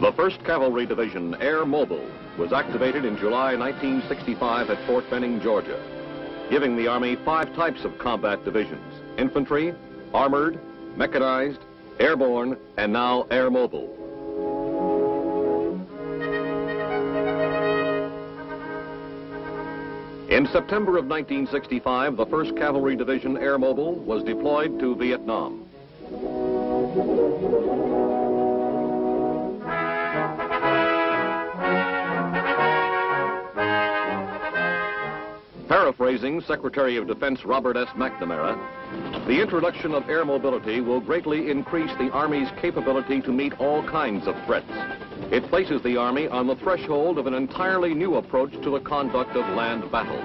The 1st Cavalry Division, Airmoble, was activated in July 1965 at Fort Benning, Georgia, giving the Army 5 types of combat divisions: infantry, armored, mechanized, airborne, and now airmobile. In September of 1965, the 1st Cavalry Division Airmoble was deployed to Vietnam. Paraphrasing Secretary of Defense Robert S. McNamara, the introduction of air mobility will greatly increase the Army's capability to meet all kinds of threats. It places the Army on the threshold of an entirely new approach to the conduct of land battles.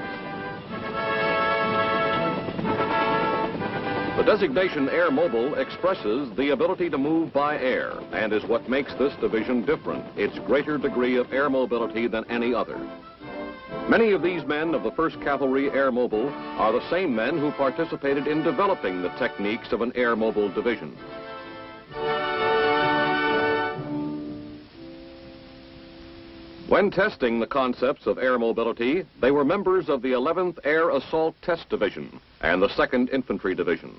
The designation Airmobile expresses the ability to move by air and is what makes this division different, its greater degree of air mobility than any other. Many of these men of the 1st Cavalry Airmobile are the same men who participated in developing the techniques of an airmobile division. When testing the concepts of air mobility, they were members of the 11th Air Assault Test Division and the 2nd Infantry Division.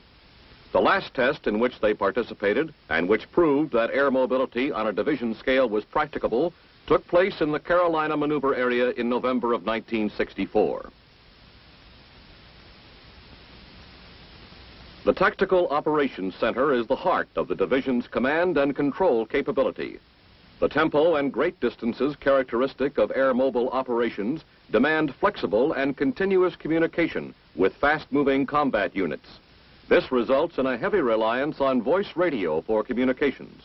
The last test in which they participated, and which proved that air mobility on a division scale was practicable, took place in the Carolina Maneuver Area in November of 1964. The Tactical Operations Center is the heart of the division's command and control capability. The tempo and great distances characteristic of airmobile operations demand flexible and continuous communication with fast-moving combat units. This results in a heavy reliance on voice radio for communications.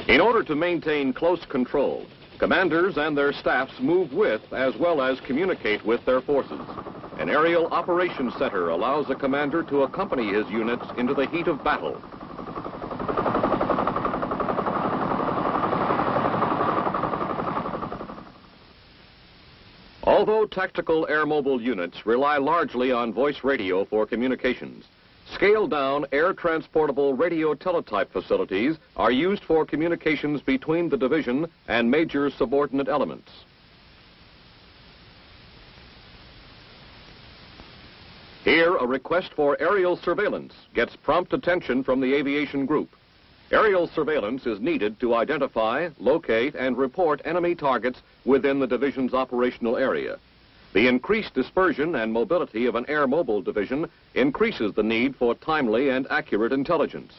In order to maintain close control, commanders and their staffs move with as well as communicate with their forces. An aerial operations center allows a commander to accompany his units into the heat of battle. Although tactical airmobile units rely largely on voice radio for communications, scaled-down air-transportable radio teletype facilities are used for communications between the division and major subordinate elements. Here, a request for aerial surveillance gets prompt attention from the aviation group. Aerial surveillance is needed to identify, locate, and report enemy targets within the division's operational area. The increased dispersion and mobility of an airmobile division increases the need for timely and accurate intelligence.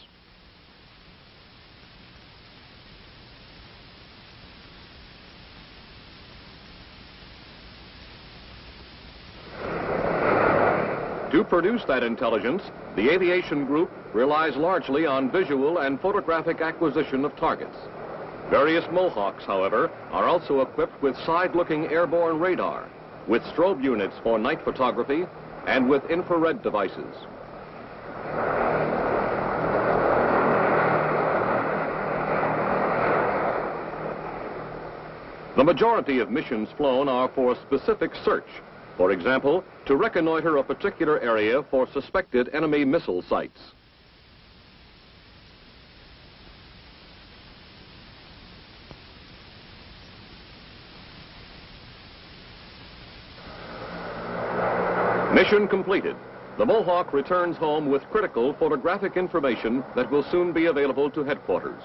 To produce that intelligence, the aviation group relies largely on visual and photographic acquisition of targets. Various Mohawks, however, are also equipped with side-looking airborne radar, with strobe units for night photography, and with infrared devices. The majority of missions flown are for specific search. For example, to reconnoiter a particular area for suspected enemy missile sites. Mission completed. The Mohawk returns home with critical photographic information that will soon be available to headquarters.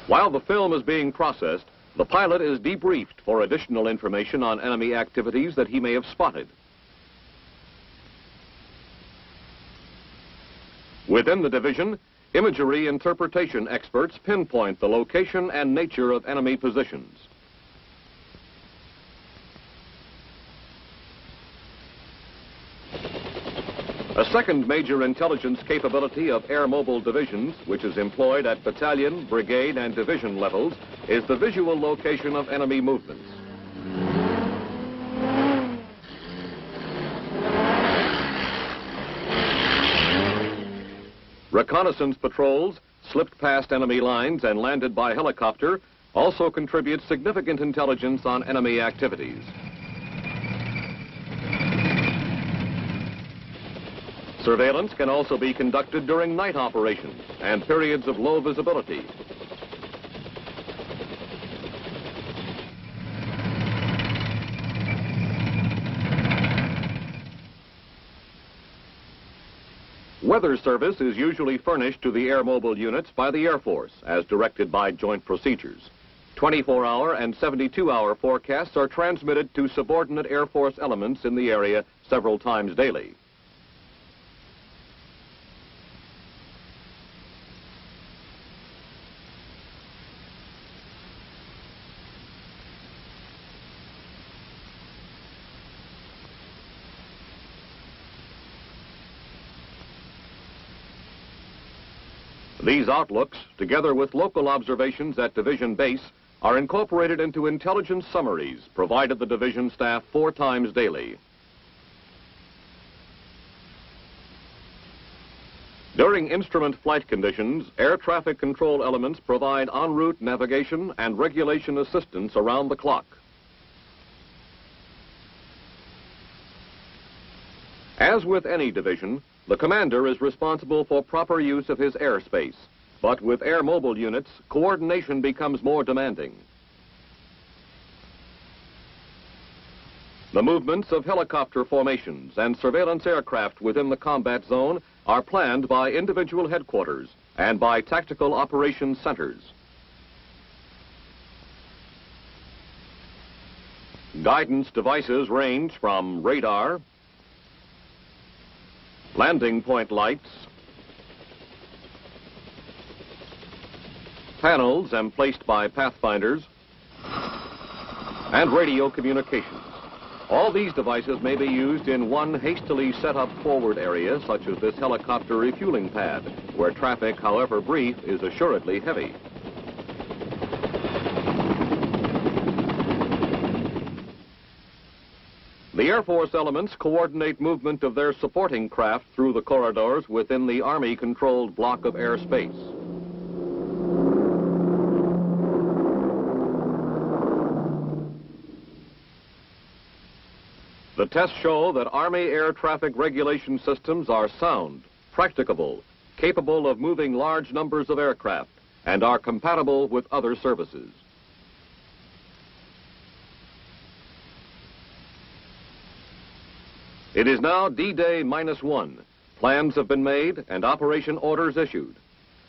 While the film is being processed, the pilot is debriefed for additional information on enemy activities that he may have spotted. Within the division, imagery interpretation experts pinpoint the location and nature of enemy positions. A second major intelligence capability of airmobile divisions, which is employed at battalion, brigade, and division levels, is the visual location of enemy movements. Reconnaissance patrols, slipped past enemy lines and landed by helicopter, also contribute significant intelligence on enemy activities. Surveillance can also be conducted during night operations and periods of low visibility. Weather service is usually furnished to the airmobile units by the Air Force, as directed by joint procedures. 24-hour and 72-hour forecasts are transmitted to subordinate Air Force elements in the area several times daily. These outlooks, together with local observations at division base, are incorporated into intelligence summaries provided the division staff 4 times daily. During instrument flight conditions, air traffic control elements provide en route navigation and regulation assistance around the clock. As with any division, the commander is responsible for proper use of his airspace, but with airmobile units, coordination becomes more demanding. The movements of helicopter formations and surveillance aircraft within the combat zone are planned by individual headquarters and by tactical operations centers. Guidance devices range from radar, landing point lights, panels emplaced by pathfinders, and radio communications. All these devices may be used in one hastily set up forward area, such as this helicopter refueling pad, where traffic, however brief, is assuredly heavy. The Air Force elements coordinate movement of their supporting craft through the corridors within the Army-controlled block of airspace. The tests show that Army air traffic regulation systems are sound, practicable, capable of moving large numbers of aircraft, and are compatible with other services. It is now D-Day -1. Plans have been made and operation orders issued.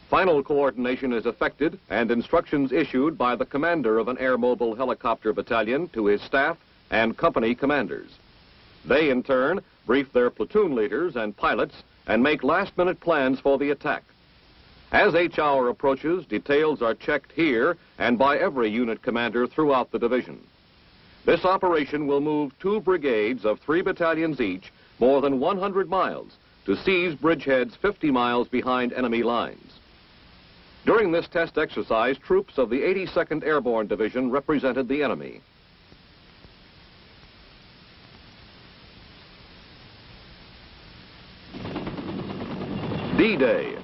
Final coordination is effected and instructions issued by the commander of an airmobile helicopter battalion to his staff and company commanders. They, in turn, brief their platoon leaders and pilots and make last-minute plans for the attack. As H hour approaches, details are checked here and by every unit commander throughout the division. This operation will move 2 brigades of 3 battalions each more than 100 miles to seize bridgeheads 50 miles behind enemy lines. During this test exercise, troops of the 82nd Airborne Division represented the enemy. D-Day.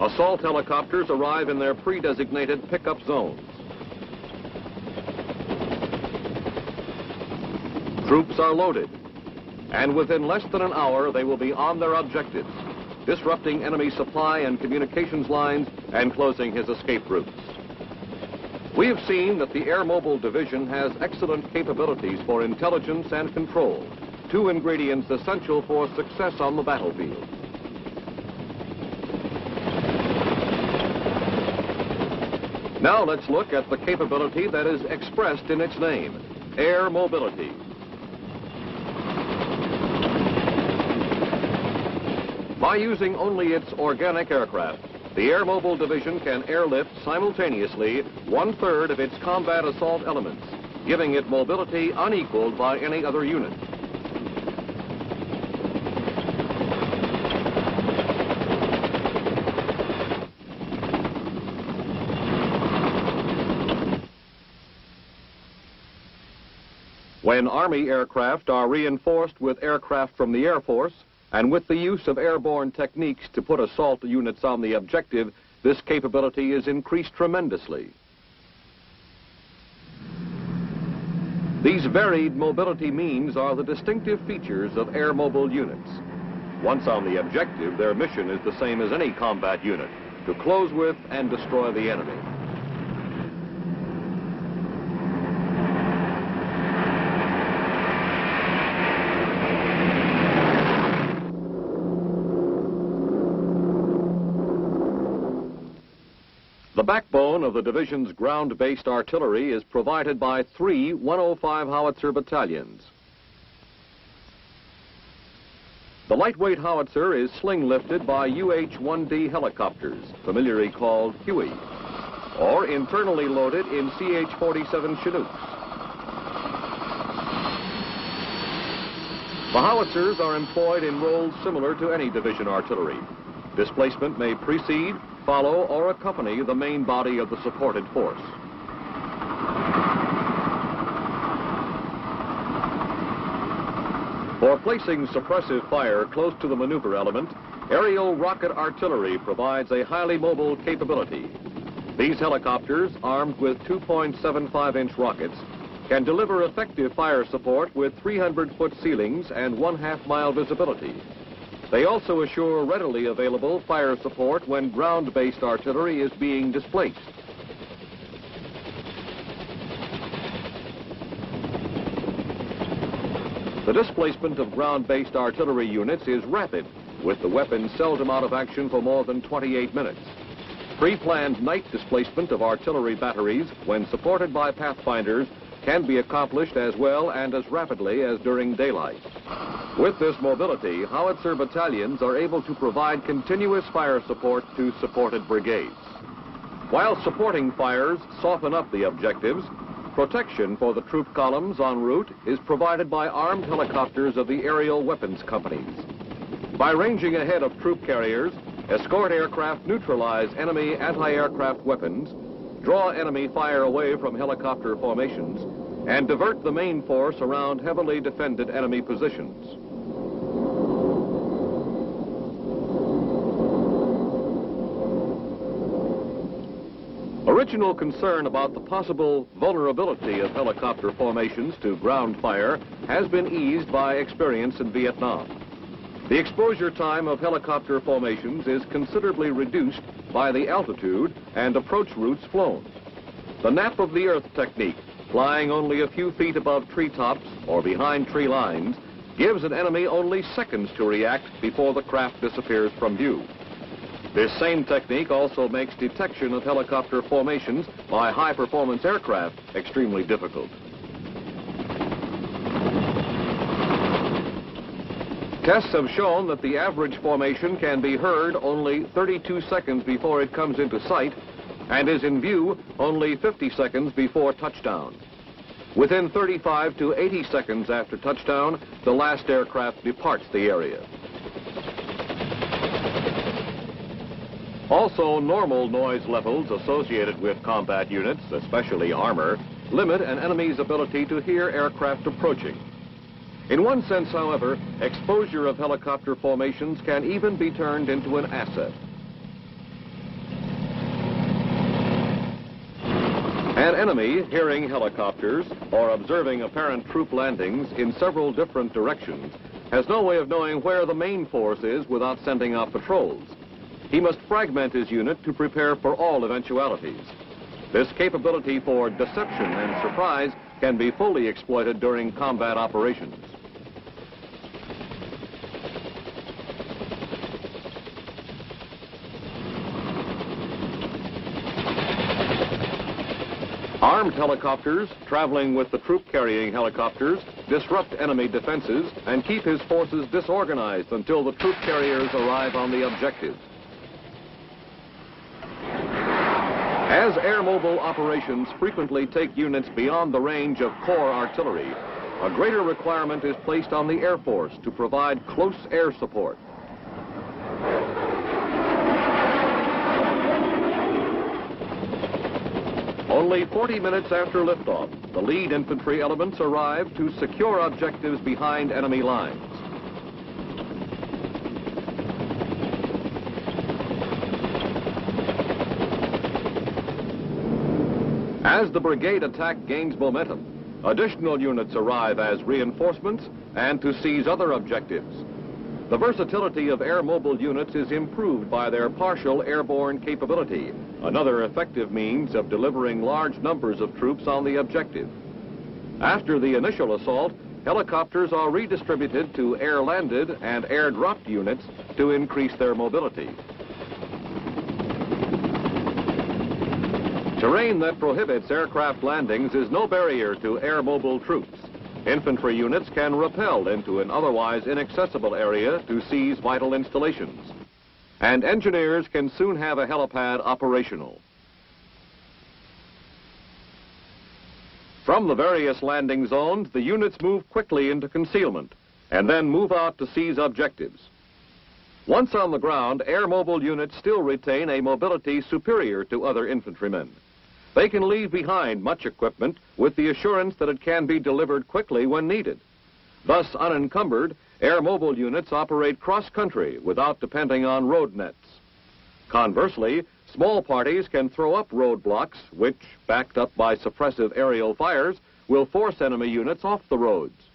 Assault helicopters arrive in their pre-designated pickup zones. Troops are loaded, and within less than an hour they will be on their objectives, disrupting enemy supply and communications lines and closing his escape routes. We have seen that the Airmoble Division has excellent capabilities for intelligence and control, 2 ingredients essential for success on the battlefield. Now let's look at the capability that is expressed in its name, air mobility. By using only its organic aircraft, the Airmoble Division can airlift simultaneously 1/3 of its combat assault elements, giving it mobility unequaled by any other unit. When Army aircraft are reinforced with aircraft from the Air Force, And with the use of airborne techniques to put assault units on the objective, this capability is increased tremendously. These varied mobility means are the distinctive features of airmobile units. Once on the objective, their mission is the same as any combat unit, to close with and destroy the enemy. The backbone of the division's ground-based artillery is provided by 3 105 howitzer battalions. The lightweight howitzer is sling-lifted by UH-1D helicopters, familiarly called Huey, or internally loaded in CH-47 Chinooks. The howitzers are employed in roles similar to any division artillery. Displacement may precede, follow, or accompany the main body of the supported force. For placing suppressive fire close to the maneuver element, aerial rocket artillery provides a highly mobile capability. These helicopters, armed with 2.75-inch rockets, can deliver effective fire support with 300-foot ceilings and 1/2-mile visibility. They also assure readily available fire support when ground-based artillery is being displaced. The displacement of ground-based artillery units is rapid, with the weapons seldom out of action for more than 28 minutes. Pre-planned night displacement of artillery batteries, when supported by pathfinders, can be accomplished as well and as rapidly as during daylight. With this mobility, howitzer battalions are able to provide continuous fire support to supported brigades. While supporting fires soften up the objectives, protection for the troop columns en route is provided by armed helicopters of the aerial weapons companies. By ranging ahead of troop carriers, escort aircraft neutralize enemy anti-aircraft weapons, draw enemy fire away from helicopter formations, and divert the main force around heavily defended enemy positions. Original concern about the possible vulnerability of helicopter formations to ground fire has been eased by experience in Vietnam. The exposure time of helicopter formations is considerably reduced by the altitude and approach routes flown. The nap of the earth technique, flying only a few feet above treetops or behind tree lines, gives an enemy only seconds to react before the craft disappears from view. This same technique also makes detection of helicopter formations by high-performance aircraft extremely difficult. Tests have shown that the average formation can be heard only 32 seconds before it comes into sight and is in view only 50 seconds before touchdown. Within 35 to 80 seconds after touchdown, the last aircraft departs the area. Also, normal noise levels associated with combat units, especially armor, limit an enemy's ability to hear aircraft approaching. In one sense, however, exposure of helicopter formations can even be turned into an asset. An enemy hearing helicopters or observing apparent troop landings in several different directions has no way of knowing where the main force is without sending out patrols. He must fragment his unit to prepare for all eventualities. This capability for deception and surprise can be fully exploited during combat operations. Armed helicopters traveling with the troop-carrying helicopters disrupt enemy defenses and keep his forces disorganized until the troop carriers arrive on the objective. As air-mobile operations frequently take units beyond the range of core artillery, a greater requirement is placed on the Air Force to provide close air support. Only 40 minutes after liftoff, the lead infantry elements arrive to secure objectives behind enemy lines. As the brigade attack gains momentum, additional units arrive as reinforcements and to seize other objectives. The versatility of air-mobile units is improved by their partial airborne capability, another effective means of delivering large numbers of troops on the objective. After the initial assault, helicopters are redistributed to air-landed and air-dropped units to increase their mobility. Terrain that prohibits aircraft landings is no barrier to air-mobile troops. Infantry units can rappel into an otherwise inaccessible area to seize vital installations. And engineers can soon have a helipad operational. From the various landing zones, the units move quickly into concealment and then move out to seize objectives. Once on the ground, air-mobile units still retain a mobility superior to other infantrymen. They can leave behind much equipment with the assurance that it can be delivered quickly when needed. Thus, unencumbered, air-mobile units operate cross-country without depending on road nets. Conversely, small parties can throw up roadblocks which, backed up by suppressive aerial fires, will force enemy units off the roads.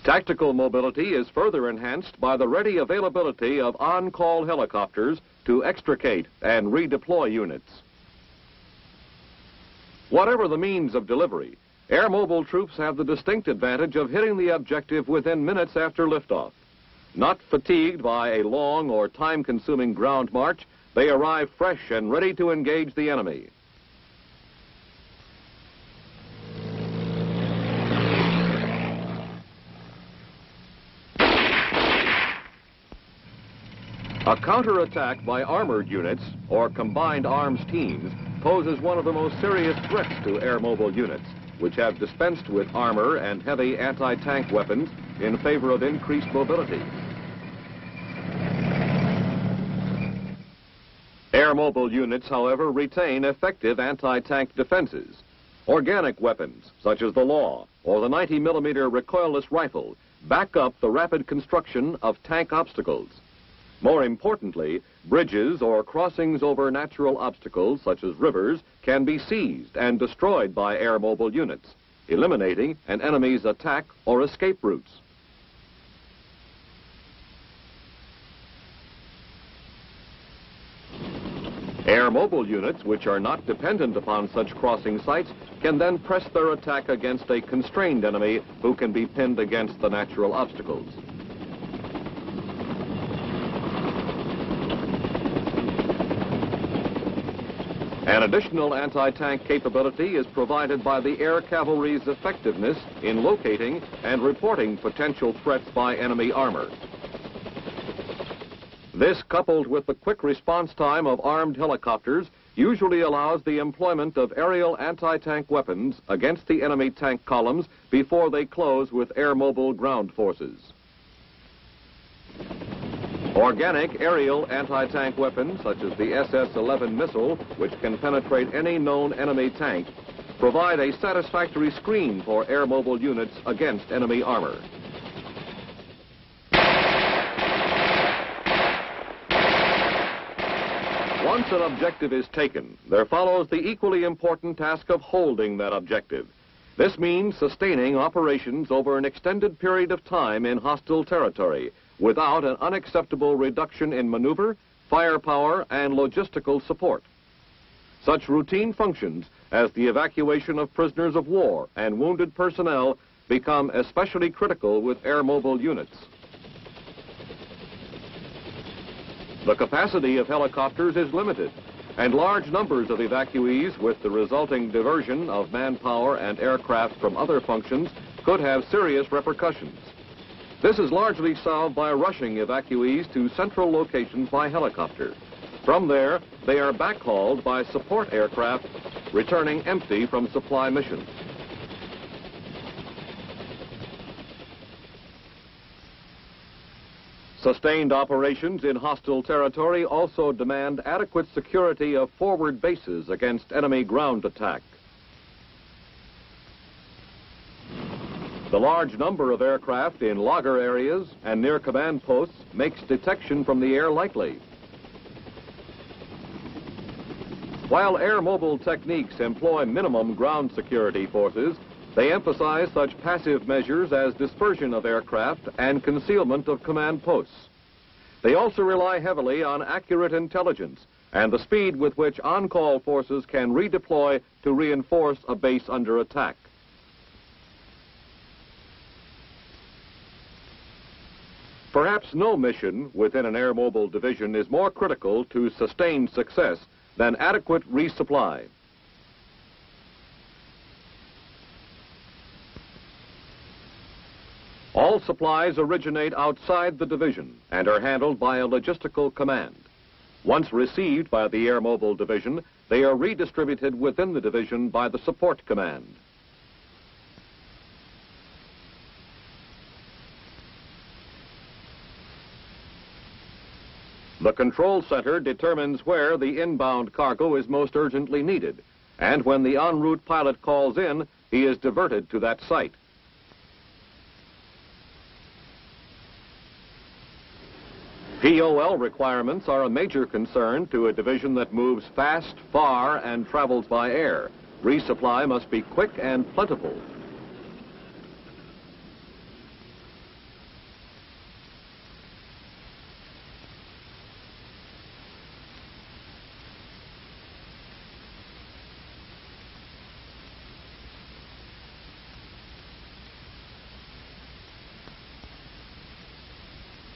Tactical mobility is further enhanced by the ready availability of on-call helicopters to extricate and redeploy units. Whatever the means of delivery, air-mobile troops have the distinct advantage of hitting the objective within minutes after liftoff. Not fatigued by a long or time-consuming ground march, they arrive fresh and ready to engage the enemy. A counterattack by armored units or combined arms teams poses one of the most serious threats to air-mobile units, which have dispensed with armor and heavy anti-tank weapons in favor of increased mobility. Air-mobile units, however, retain effective anti-tank defenses. Organic weapons, such as the Law or the 90mm recoilless rifle, back up the rapid construction of tank obstacles. More importantly, bridges or crossings over natural obstacles, such as rivers, can be seized and destroyed by air-mobile units, eliminating an enemy's attack or escape routes. Air-mobile units, which are not dependent upon such crossing sites, can then press their attack against a constrained enemy who can be pinned against the natural obstacles. An additional anti-tank capability is provided by the air cavalry's effectiveness in locating and reporting potential threats by enemy armor. This, coupled with the quick response time of armed helicopters, usually allows the employment of aerial anti-tank weapons against the enemy tank columns before they close with air-mobile ground forces. Organic aerial anti-tank weapons, such as the SS-11 missile, which can penetrate any known enemy tank, provide a satisfactory screen for air-mobile units against enemy armor. Once an objective is taken, there follows the equally important task of holding that objective. This means sustaining operations over an extended period of time in hostile territory, without an unacceptable reduction in maneuver, firepower, and logistical support. Such routine functions as the evacuation of prisoners of war and wounded personnel become especially critical with air-mobile units. The capacity of helicopters is limited, and large numbers of evacuees with the resulting diversion of manpower and aircraft from other functions could have serious repercussions. This is largely solved by rushing evacuees to central locations by helicopter. From there, they are backhauled by support aircraft, returning empty from supply missions. Sustained operations in hostile territory also demand adequate security of forward bases against enemy ground attack. The large number of aircraft in logger areas and near command posts makes detection from the air likely. While air-mobile techniques employ minimum ground security forces, they emphasize such passive measures as dispersion of aircraft and concealment of command posts. They also rely heavily on accurate intelligence and the speed with which on-call forces can redeploy to reinforce a base under attack. Perhaps no mission within an airmobile division is more critical to sustained success than adequate resupply. All supplies originate outside the division and are handled by a logistical command. Once received by the Airmoble Division, they are redistributed within the division by the support command. The control center determines where the inbound cargo is most urgently needed, and when the en route pilot calls in, he is diverted to that site. POL requirements are a major concern to a division that moves fast, far, and travels by air. Resupply must be quick and plentiful.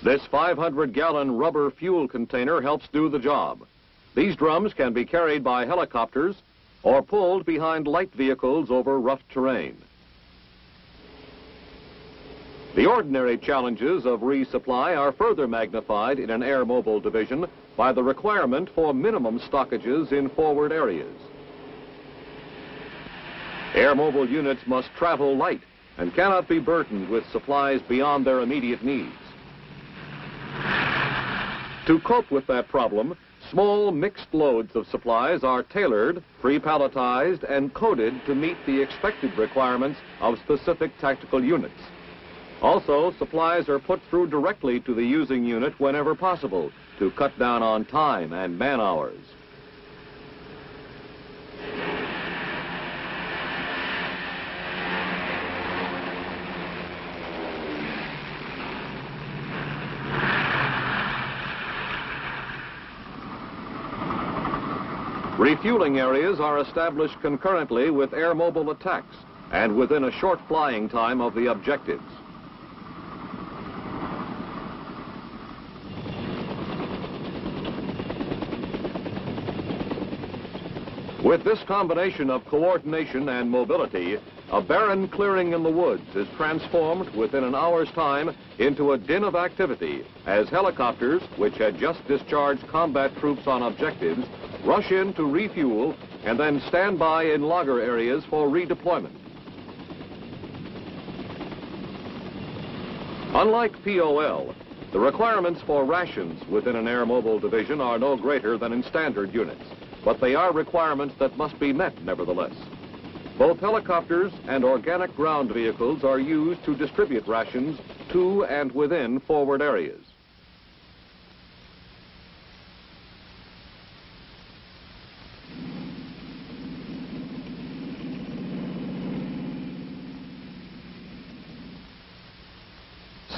This 500-gallon rubber fuel container helps do the job. These drums can be carried by helicopters or pulled behind light vehicles over rough terrain. The ordinary challenges of resupply are further magnified in an airmobile division by the requirement for minimum stockages in forward areas. Airmobile units must travel light and cannot be burdened with supplies beyond their immediate needs. To cope with that problem, small mixed loads of supplies are tailored, pre-palletized, and coded to meet the expected requirements of specific tactical units. Also, supplies are put through directly to the using unit whenever possible to cut down on time and man hours. Refueling areas are established concurrently with airmobile attacks and within a short flying time of the objectives. With this combination of coordination and mobility, a barren clearing in the woods is transformed within an hour's time into a din of activity as helicopters, which had just discharged combat troops on objectives, rush in to refuel and then stand by in logger areas for redeployment. Unlike POL, the requirements for rations within an airmobile division are no greater than in standard units, but they are requirements that must be met nevertheless. Both helicopters and organic ground vehicles are used to distribute rations to and within forward areas.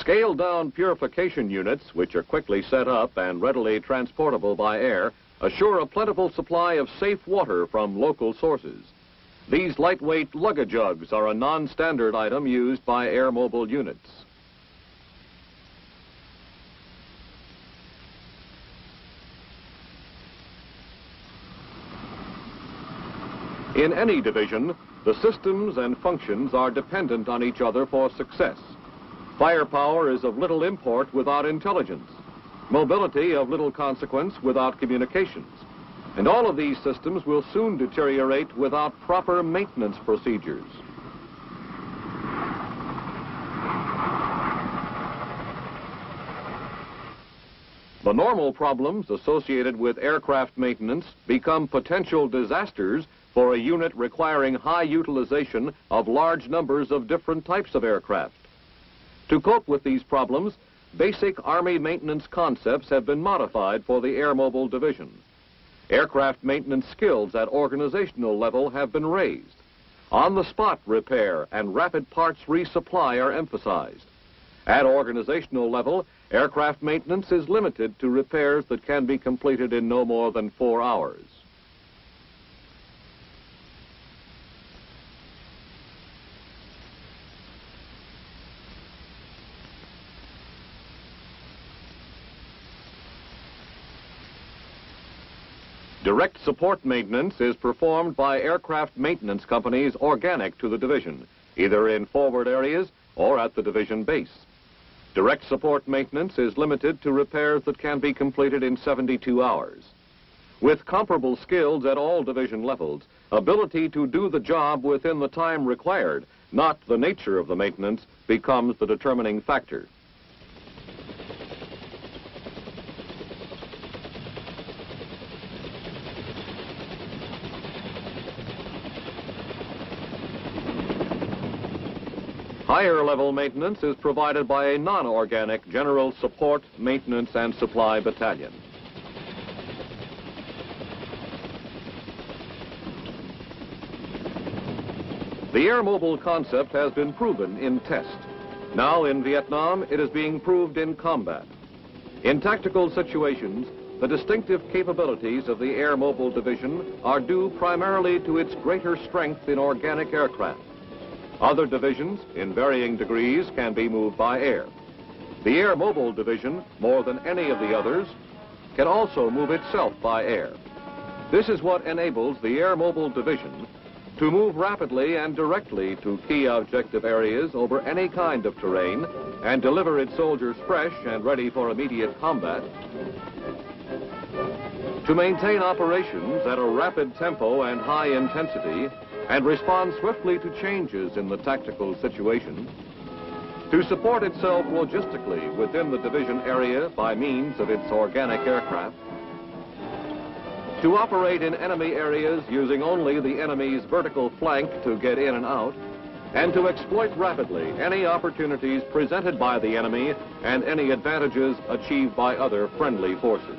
Scaled-down purification units, which are quickly set up and readily transportable by air, assure a plentiful supply of safe water from local sources. These lightweight lug-a-jugs are a non-standard item used by airmobile units. In any division, the systems and functions are dependent on each other for success. Firepower is of little import without intelligence, mobility of little consequence without communications, and all of these systems will soon deteriorate without proper maintenance procedures. The normal problems associated with aircraft maintenance become potential disasters for a unit requiring high utilization of large numbers of different types of aircraft. To cope with these problems, basic Army maintenance concepts have been modified for the Airmobile Division. Aircraft maintenance skills at organizational level have been raised. On-the-spot repair and rapid parts resupply are emphasized. At organizational level, aircraft maintenance is limited to repairs that can be completed in no more than 4 hours. Direct support maintenance is performed by aircraft maintenance companies organic to the division, either in forward areas or at the division base. Direct support maintenance is limited to repairs that can be completed in 72 hours. With comparable skills at all division levels, ability to do the job within the time required, not the nature of the maintenance, becomes the determining factor. Higher level maintenance is provided by a non-organic General Support, Maintenance and Supply Battalion. The Airmoble concept has been proven in test. Now in Vietnam, it is being proved in combat. In tactical situations, the distinctive capabilities of the Airmoble Division are due primarily to its greater strength in organic aircraft. Other divisions, in varying degrees, can be moved by air. The Airmoble Division, more than any of the others, can also move itself by air. This is what enables the Airmoble Division to move rapidly and directly to key objective areas over any kind of terrain and deliver its soldiers fresh and ready for immediate combat, to maintain operations at a rapid tempo and high intensity, and respond swiftly to changes in the tactical situation, to support itself logistically within the division area by means of its organic aircraft, to operate in enemy areas using only the enemy's vertical flank to get in and out, and to exploit rapidly any opportunities presented by the enemy and any advantages achieved by other friendly forces.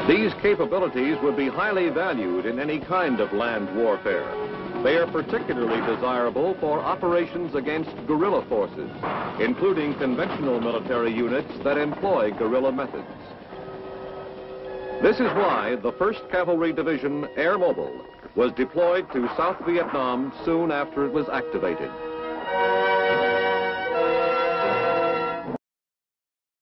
These capabilities would be highly valued in any kind of land warfare. They are particularly desirable for operations against guerrilla forces, including conventional military units that employ guerrilla methods. This is why the 1st Cavalry Division Airmoble was deployed to South Vietnam soon after it was activated.